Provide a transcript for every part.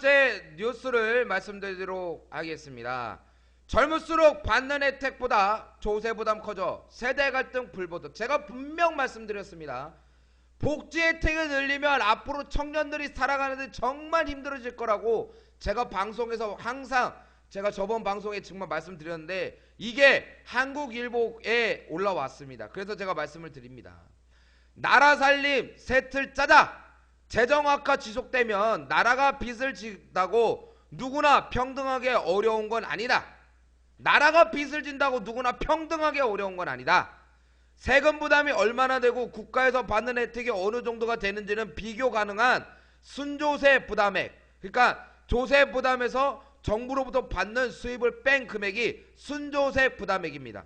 번째 뉴스를 말씀드리도록 하겠습니다. 젊을수록 받는 혜택보다 조세 부담 커져 세대 갈등 불보듯. 제가 분명 말씀드렸습니다. 복지 혜택을 늘리면 앞으로 청년들이 살아가는데 정말 힘들어질 거라고 제가 방송에서 항상 제가 저번 방송에 정말 말씀드렸는데 이게 한국일보에 올라왔습니다. 그래서 제가 말씀을 드립니다. 나라 살림 셋을 짜자. 재정 악화 지속되면 나라가 빚을 진다고 누구나 평등하게 어려운 건 아니다. 나라가 빚을 진다고 누구나 평등하게 어려운 건 아니다. 세금 부담이 얼마나 되고 국가에서 받는 혜택이 어느 정도가 되는지는 비교 가능한 순조세 부담액, 그러니까 조세 부담에서 정부로부터 받는 수입을 뺀 금액이 순조세 부담액입니다.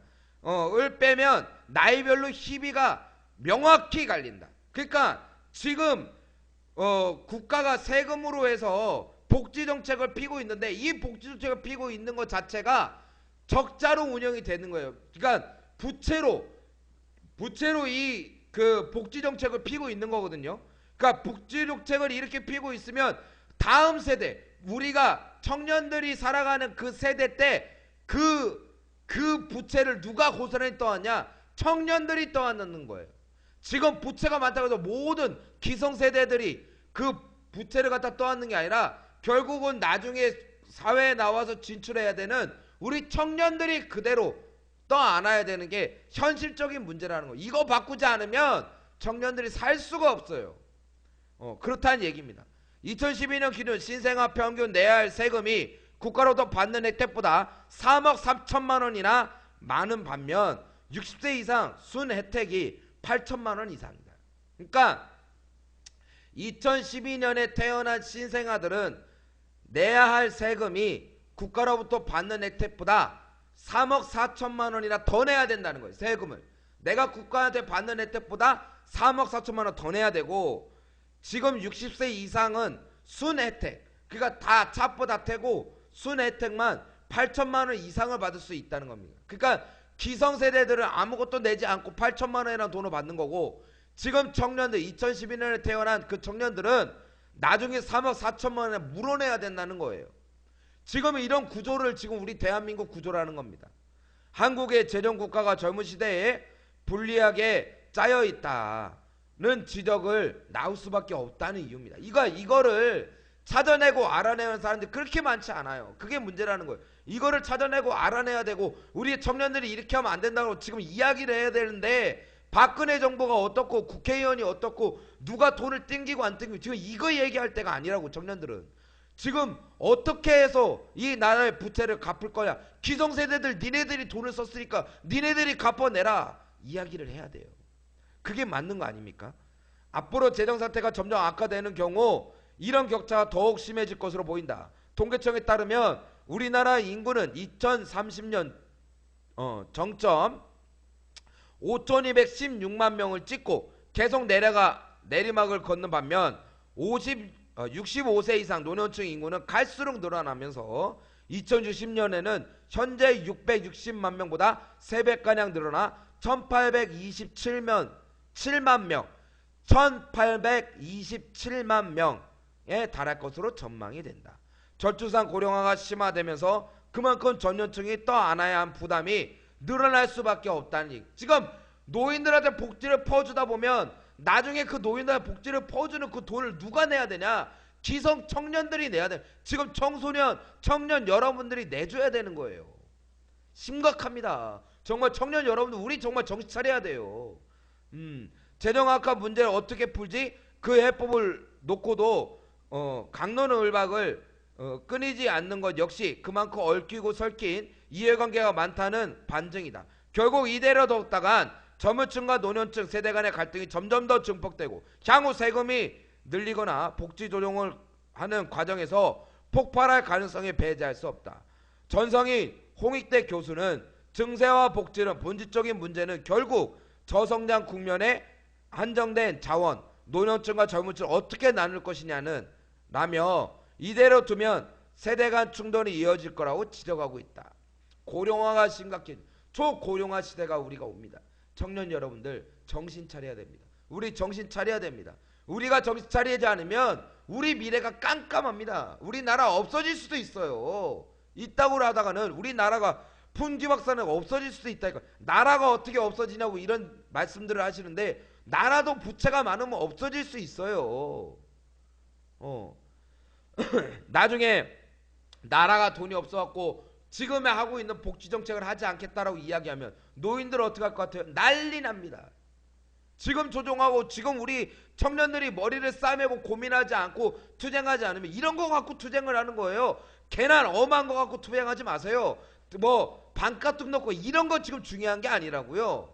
을 빼면 나이별로 희비가 명확히 갈린다. 그러니까 지금 국가가 세금으로 해서 복지정책을 피고 있는데 이 복지정책을 피고 있는 것 자체가 적자로 운영이 되는 거예요. 그러니까 부채로 이 그 복지정책을 피고 있는 거거든요. 그러니까 복지정책을 이렇게 피고 있으면 다음 세대, 우리가 청년들이 살아가는 그 세대 때 그 부채를 누가 고스란히 떠안냐? 청년들이 떠안는 거예요. 지금 부채가 많다고 해서 모든 기성세대들이 그 부채를 갖다 떠안는 게 아니라 결국은 나중에 사회에 나와서 진출해야 되는 우리 청년들이 그대로 떠안아야 되는 게 현실적인 문제라는 거. 이거 바꾸지 않으면 청년들이 살 수가 없어요. 그렇다는 얘기입니다. 2012년 기준 신생아 평균 내야 할 세금이 국가로부터 받는 혜택보다 3억 3천만 원이나 많은 반면 60세 이상 순 혜택이 8천만 원 이상입니다. 그러니까 2012년에 태어난 신생아들은 내야 할 세금이 국가로부터 받는 혜택보다 3억 4천만 원이나 더 내야 된다는 거예요. 세금을. 내가 국가한테 받는 혜택보다 3억 4천만 원 더 내야 되고 지금 60세 이상은 순 혜택, 그러니까 다 찹부 다 태고 순 혜택만 8천만 원 이상을 받을 수 있다는 겁니다. 그러니까 기성세대들은 아무것도 내지 않고 8천만 원이라는 돈을 받는 거고 지금 청년들 2012년에 태어난 그 청년들은 나중에 3억 4천만 원에 물어내야 된다는 거예요. 지금 이런 구조를 지금 우리 대한민국 구조라는 겁니다. 한국의 재정국가가 젊은 시대에 불리하게 짜여 있다는 지적을 나올 수밖에 없다는 이유입니다. 이거를 찾아내고 알아내는 사람들이 그렇게 많지 않아요. 그게 문제라는 거예요. 이거를 찾아내고 알아내야 되고 우리 청년들이 이렇게 하면 안 된다고 지금 이야기를 해야 되는데 박근혜 정부가 어떻고 국회의원이 어떻고 누가 돈을 땡기고 안 땡기고 지금 이거 얘기할 때가 아니라고. 청년들은 지금 어떻게 해서 이 나라의 부채를 갚을 거야. 기성세대들 니네들이 돈을 썼으니까 니네들이 갚아내라 이야기를 해야 돼요. 그게 맞는 거 아닙니까? 앞으로 재정사태가 점점 악화되는 경우 이런 격차가 더욱 심해질 것으로 보인다. 통계청에 따르면 우리나라 인구는 2030년 정점 5216만 명을 찍고 계속 내리막을 걷는 반면 65세 이상 노년층 인구는 갈수록 늘어나면서 2060년에는 현재 660만 명보다 3배가량 늘어나 1827만 명에 달할 것으로 전망이 된다. 저출산 고령화가 심화되면서 그만큼 전년층이 떠안아야 한 부담이 늘어날 수밖에 없다는 얘기. 지금 노인들한테 복지를 퍼주다 보면 나중에 그 노인들한테 복지를 퍼주는 그 돈을 누가 내야 되냐? 기성 청년들이 내야 돼. 지금 청년 여러분들이 내줘야 되는 거예요. 심각합니다. 정말 청년 여러분들 우리 정말 정신 차려야 돼요. 재정 악화 문제를 어떻게 풀지? 그 해법을 놓고도 강론을박을 끊이지 않는 것 역시 그만큼 얽히고 설킨 이해관계가 많다는 반증이다. 결국 이대로 뒀다간 젊은층과 노년층 세대 간의 갈등이 점점 더 증폭되고 향후 세금이 늘리거나 복지 조정을 하는 과정에서 폭발할 가능성에 배제할 수 없다. 전성희 홍익대 교수는 증세와 복지는 본질적인 문제는 결국 저성장 국면에 한정된 자원, 노년층과 젊은층을 어떻게 나눌 것이냐는 라며 이대로 두면 세대 간 충돌이 이어질 거라고 지적하고 있다. 고령화가 심각해. 초고령화 시대가 우리가 옵니다. 청년 여러분들 정신 차려야 됩니다. 우리 정신 차려야 됩니다. 우리가 정신 차리지 않으면 우리 미래가 깜깜합니다. 우리나라 없어질 수도 있어요. 있다고 하다가는 우리나라가 풍지박산은 없어질 수도 있다니까. 나라가 어떻게 없어지냐고 이런 말씀들을 하시는데, 나라도 부채가 많으면 없어질 수 있어요. 나중에 나라가 돈이 없어갖고 지금에 하고 있는 복지정책을 하지 않겠다라고 이야기하면 노인들 어떻게 할 것 같아요? 난리 납니다. 지금 조종하고 지금 우리 청년들이 머리를 싸매고 고민하지 않고 투쟁하지 않으면 이런 거 갖고 투쟁을 하는 거예요. 괜한 엄한 거 갖고 투쟁하지 마세요. 뭐 반값 등록금 이런 거 지금 중요한 게 아니라고요.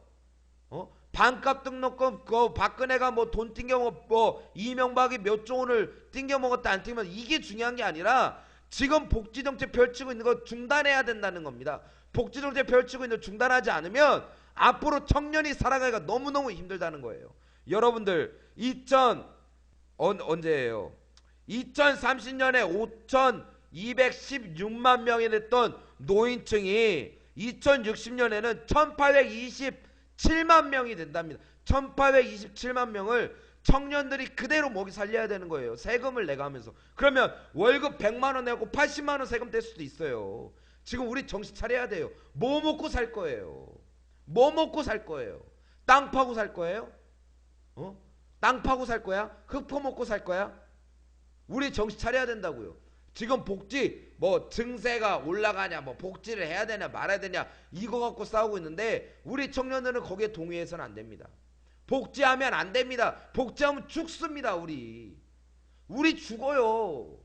반값 등록금 그 박근혜가 뭐 돈 띵겨 뭐 이명박이 몇 조 원을 띵겨 먹었다 안 띵면 이게 중요한 게 아니라 지금 복지정책 펼치고 있는 거 중단해야 된다는 겁니다. 복지정책 펼치고 있는 거 중단하지 않으면 앞으로 청년이 살아가기가 너무너무 힘들다는 거예요. 여러분들 언제예요? 2030년에 5,216만 명이 됐던 노인층이 2060년에는 1,827만 명이 된답니다. 1,827만 명을 청년들이 그대로 먹이 살려야 되는 거예요. 세금을 내가 하면서. 그러면 월급 100만 원 내고 80만 원 세금 뗄 수도 있어요. 지금 우리 정신 차려야 돼요. 뭐 먹고 살 거예요? 뭐 먹고 살 거예요? 땅 파고 살 거예요? 땅 파고 살 거야? 흙 퍼먹고 살 거야? 우리 정신 차려야 된다고요. 지금 복지 뭐 증세가 올라가냐 뭐 복지를 해야 되냐 말아야 되냐 이거 갖고 싸우고 있는데 우리 청년들은 거기에 동의해서는 안 됩니다. 복지하면 안 됩니다. 복지하면 죽습니다. 우리 죽어요.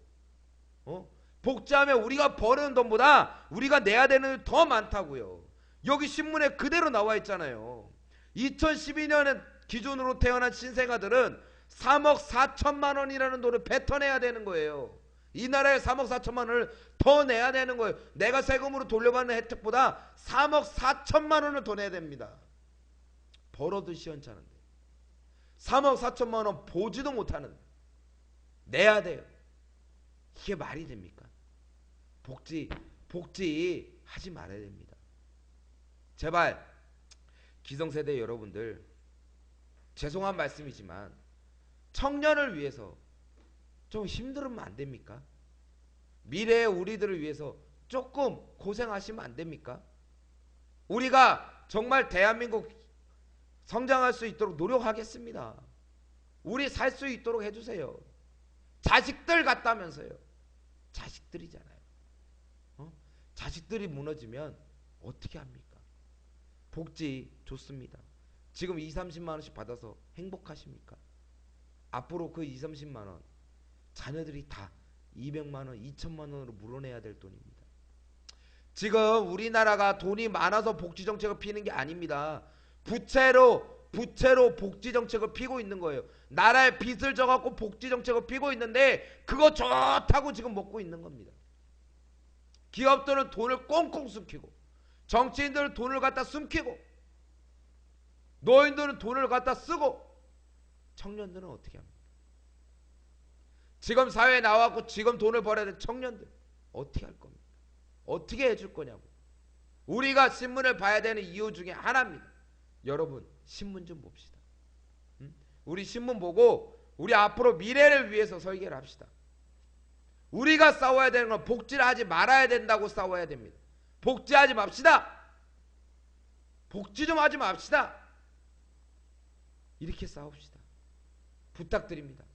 복지하면 우리가 버는 돈보다 우리가 내야 되는 돈 더 많다고요. 여기 신문에 그대로 나와 있잖아요. 2012년에 기준으로 태어난 신생아들은 3억 4천만 원이라는 돈을 뱉어내야 되는 거예요. 이 나라에 3억 4천만 원을 더 내야 되는 거예요. 내가 세금으로 돌려받는 혜택보다 3억 4천만 원을 더 내야 됩니다. 벌어도 시원찮은데 3억 4천만 원 보지도 못하는데 내야 돼요. 이게 말이 됩니까? 복지 하지 말아야 됩니다. 제발 기성세대 여러분들, 죄송한 말씀이지만 청년을 위해서 좀 힘들으면 안 됩니까? 미래의 우리들을 위해서 조금 고생하시면 안 됩니까? 우리가 정말 대한민국 성장할 수 있도록 노력하겠습니다. 우리 살 수 있도록 해주세요. 자식들 같다면서요. 자식들이잖아요. 자식들이 무너지면 어떻게 합니까? 복지 좋습니다. 지금 20-30만 원씩 받아서 행복하십니까? 앞으로 그 20-30만 원 자녀들이 다 200만 원, 2천만 원으로 물어내야 될 돈입니다. 지금 우리나라가 돈이 많아서 복지정책을 피는 게 아닙니다. 부채로 복지정책을 피고 있는 거예요. 나라에 빚을 져갖고 복지정책을 피고 있는데 그거 좋다고 지금 먹고 있는 겁니다. 기업들은 돈을 꽁꽁 숨기고, 정치인들은 돈을 갖다 숨기고, 노인들은 돈을 갖다 쓰고, 청년들은 어떻게 합니까? 지금 사회에 나와갖고 지금 돈을 벌어야 될 청년들 어떻게 할 겁니까? 어떻게 해줄 거냐고. 우리가 신문을 봐야 되는 이유 중에 하나입니다. 여러분 신문 좀 봅시다. 우리 신문 보고 우리 앞으로 미래를 위해서 설계를 합시다. 우리가 싸워야 되는 건 복지를 하지 말아야 된다고 싸워야 됩니다. 복지하지 맙시다. 복지 좀 하지 맙시다. 이렇게 싸웁시다. 부탁드립니다.